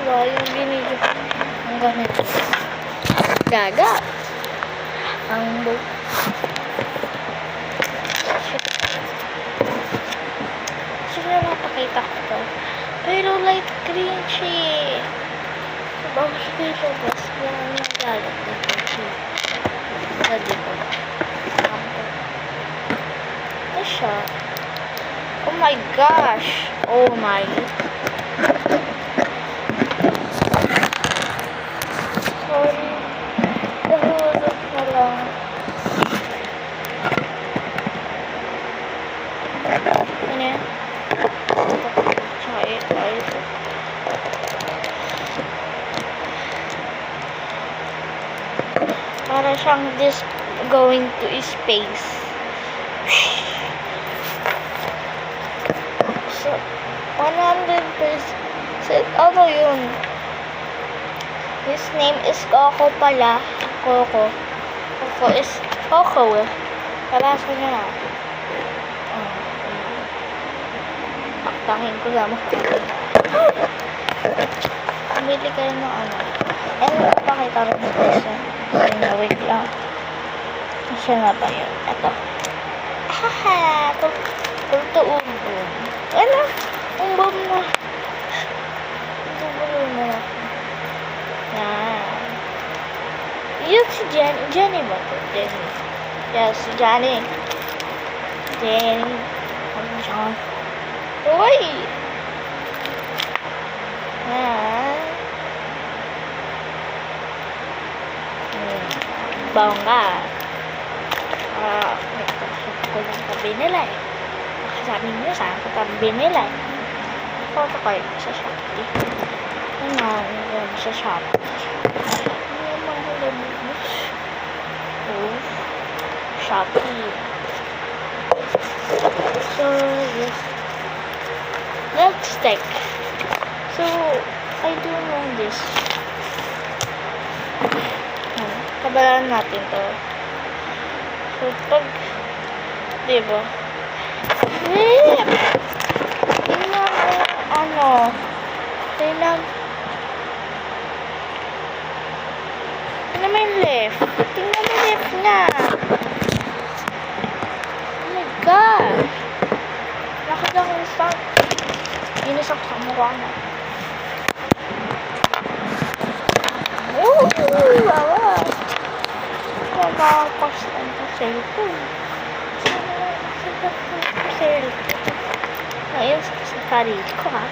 ba yung binidyo ang ganito? Gaga. Ang book. Sino napakita ko to? Pero light green siya. Bago siya dito, bas. Yan ang galit dito siya. Sa dito. Ano siya? Oh my gosh! Oh my. Sorry. Nahulog na lang. Ano yan? Tsaka ito. Para siyang this going to space. So, 100%. Ano yun? His name is Coco pala. Coco. Coco is Coco eh. Kabasa niya na. Paktangin ko lang. Pumili kayo ng ano. Pakita rin ng person. Wait lang. Siya na ba yun? Ito. Haha! Ito umbom. Ano? Umbom na. Umbom na lang. Yan. Yun si Jenny. Jenny ba ito? Jenny. Yes, si Jenny. Jenny. Ano siya? Uy! Yan. Bongga. Nakasap ko lang tabi nila eh. Sabi niyo saan ko tabi nila eh. Photo card sa Shopee. Ano yun sa Shopee. Ano yung mga lumibus? Oh. Shopee. So, yes. Let's take. So, I do know this. Kabalaan natin to. So, pag, diba? Tingnan mo, ano, tingnan mo yung left. Tingnan mo yung left na. Oh my God. Nakita ko yung start. Inisak sa mukha na. Wow! Nakakapastan sa cellphone. Sana nakakapastan sa cellphone. Ngayon, sa sarili ko ha.